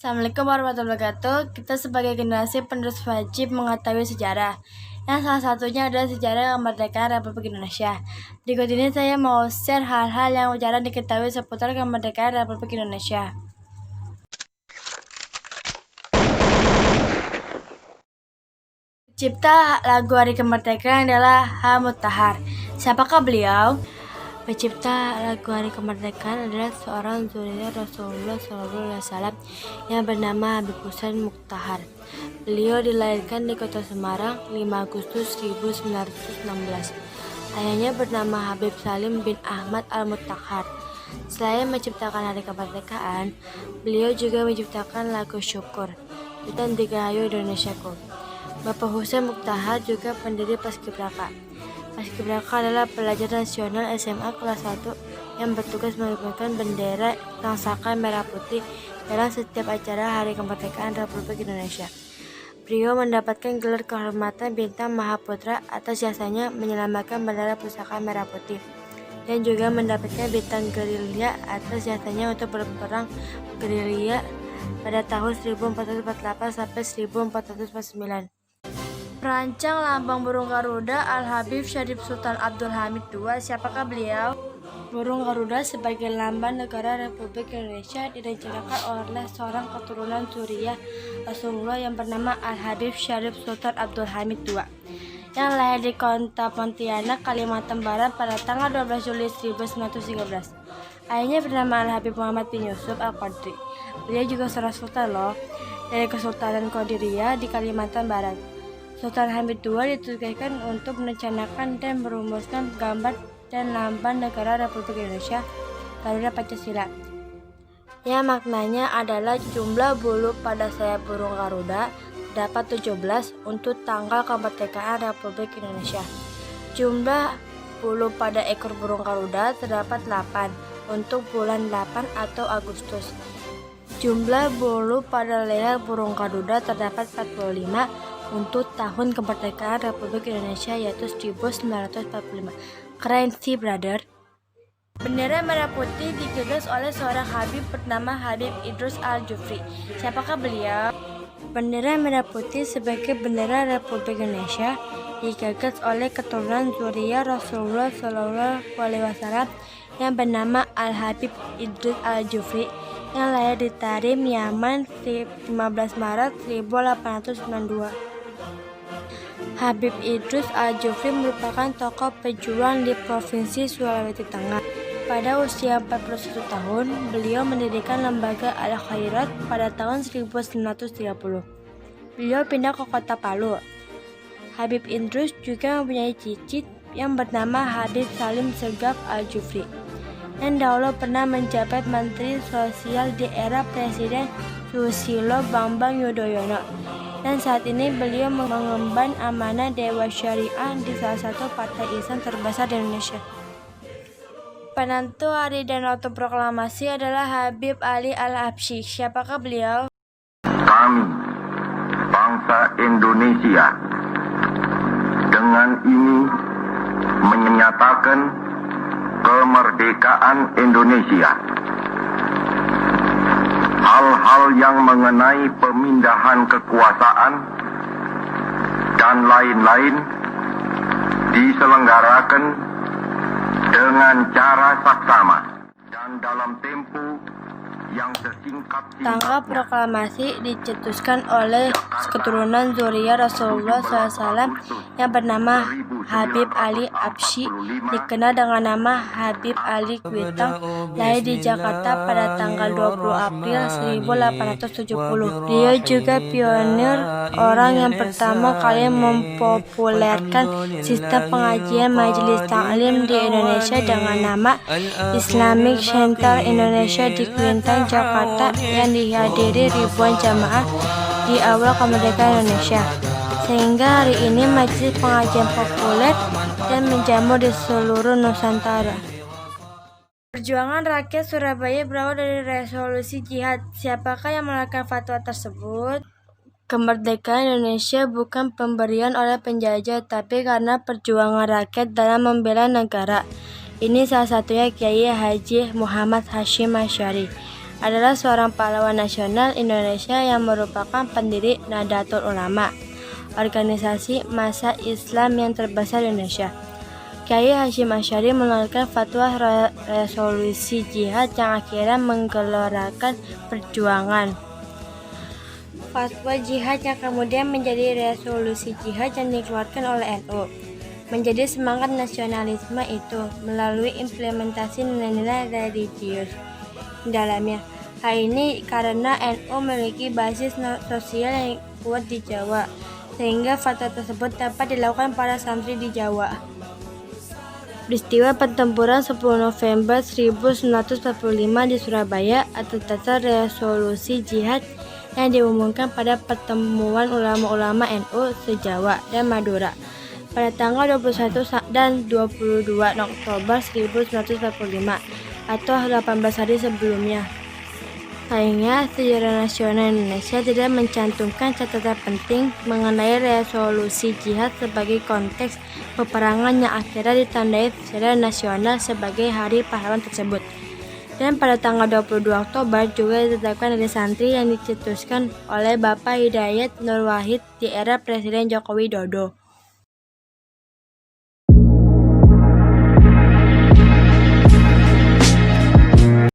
Assalamualaikum warahmatullahi wabarakatuh. Kita sebagai generasi penerus wajib mengetahui sejarah. Yang salah satunya adalah sejarah kemerdekaan Republik Indonesia. Berikut ini saya mau share hal-hal yang jarang diketahui seputar kemerdekaan Republik Indonesia. Pencipta lagu Hari Kemerdekaan adalah H. Mutahar. Siapakah beliau? Pencipta lagu Hari Kemerdekaan adalah seorang zuriat Rasulullah SAW yang bernama Habib Hussein Mutahar. Beliau dilahirkan di Kota Semarang 5 Agustus 1916. Ayahnya bernama Habib Salim bin Ahmad Al-Mutahar. Selain menciptakan Hari Kemerdekaan, beliau juga menciptakan lagu Syukur dan Dirgahayu Indonesiaku. Bapak Hussein Mutahar juga pendiri Paskibraka. Paskibraka adalah pelajar nasional SMA kelas 1 yang bertugas mengibarkan bendera sangsaka merah putih dalam setiap acara Hari Kemerdekaan Republik Indonesia. Beliau mendapatkan gelar kehormatan Bintang Mahaputra atas jasanya menyelamatkan bendera pusaka merah putih, dan juga mendapatkan Bintang Gerilya atas jasanya untuk berperang gerilya pada tahun 1448 sampai 1449. Perancang lambang burung Garuda Al-Habib Syarif Sultan Abdul Hamid II. Siapakah beliau? Burung Garuda sebagai lambang negara Republik Indonesia direncanakan oleh seorang keturunan Suriah Rasulullah yang bernama Al-Habib Syarif Sultan Abdul Hamid II, yang lahir di Kota Pontianak, Kalimantan Barat pada tanggal 12 Juli 1913. Ayahnya bernama Al-Habib Muhammad bin Yusuf Al-Qadri. Beliau juga seorang sultan dari Kesultanan Qadiriyah di Kalimantan Barat. Sultan Hamid II ditugaskan untuk merencanakan dan merumuskan gambar dan lambang negara Republik Indonesia Garuda Pancasila, yang maknanya adalah jumlah bulu pada sayap burung Garuda dapat 17 untuk tanggal kemerdekaan Republik Indonesia. Jumlah bulu pada ekor burung Garuda terdapat 8 untuk bulan 8 atau Agustus. Jumlah bulu pada leher burung Garuda terdapat 45 untuk tahun kemerdekaan Republik Indonesia, yaitu 1945. Keren sih, brother. Bendera merah putih digagas oleh seorang Habib bernama Habib Idrus Al-Jufri. Siapakah beliau? Bendera merah putih sebagai bendera Republik Indonesia digagas oleh keturunan Zuriyah Rasulullah SAW yang bernama Al-Habib Idrus Al-Jufri, yang lahir di Tarim, Yaman 15 Maret 1892. Habib Idrus Al-Jufri merupakan tokoh pejuang di Provinsi Sulawesi Tengah. Pada usia 41 tahun, beliau mendirikan lembaga Al-Khairat pada tahun 1930. Beliau pindah ke kota Palu. Habib Idrus juga mempunyai cicit yang bernama Habib Salim Segaf Al-Jufri, dan dahulu pernah menjabat Menteri Sosial di era Presiden Susilo Bambang Yudhoyono, dan saat ini beliau mengemban amanah Dewan Syariah di salah satu partai Islam terbesar di Indonesia. Penentu hari dan waktu proklamasi adalah Habib Ali Al-Habsyi. Siapakah beliau? Kami, bangsa Indonesia, dengan ini menyatakan kemerdekaan Indonesia. Hal-hal yang mengenai pemindahan kekuasaan dan lain-lain diselenggarakan dengan cara saksama dan dalam tempo yang sesingkat-singkatnya. Tanggal proklamasi dicetuskan oleh keturunan Zuriyah Rasulullah SAW yang bernama Habib Ali Habsyi, dikenal dengan nama Habib Ali Kuitang, lahir di Jakarta pada tanggal 20 April 1870. Dia juga pionir orang yang pertama kali mempopulerkan sistem pengajian majelis taklim di Indonesia dengan nama Islamic Center Indonesia di Kuitang, Jakarta, yang dihadiri ribuan jamaah di awal kemerdekaan Indonesia, sehingga hari ini majelis pengajian populer dan menjamur di seluruh Nusantara. Perjuangan rakyat Surabaya berawal dari resolusi jihad. Siapakah yang mengeluarkan fatwa tersebut? Kemerdekaan Indonesia bukan pemberian oleh penjajah, tapi karena perjuangan rakyat dalam membela negara. Ini salah satunya Kiai Haji Muhammad Hasyim Asy'ari. adalah seorang pahlawan nasional Indonesia yang merupakan pendiri Nahdlatul Ulama, organisasi massa Islam yang terbesar di Indonesia. Kiai Hasyim Asy'ari mengeluarkan fatwa resolusi jihad yang akhirnya menggelorakan perjuangan. Fatwa jihad yang kemudian menjadi resolusi jihad yang dikeluarkan oleh NU menjadi semangat nasionalisme itu melalui implementasi nilai-nilai religius di dalamnya. Hal ini karena NU memiliki basis sosial yang kuat di Jawa, sehingga fatwa tersebut dapat dilakukan para santri di Jawa. Peristiwa pertempuran 10 November 1945 di Surabaya atas dasar resolusi jihad yang diumumkan pada pertemuan ulama-ulama NU se-Jawa dan Madura pada tanggal 21 dan 22 Oktober 1945 atau 18 hari sebelumnya. Sayangnya, sejarah nasional Indonesia tidak mencantumkan catatan penting mengenai resolusi jihad sebagai konteks peperangan yang akhirnya ditandai secara nasional sebagai Hari Pahlawan tersebut. Dan pada tanggal 22 Oktober juga ditetapkan hari santri yang dicetuskan oleh Bapak Hidayat Nur Wahid di era Presiden Joko Widodo.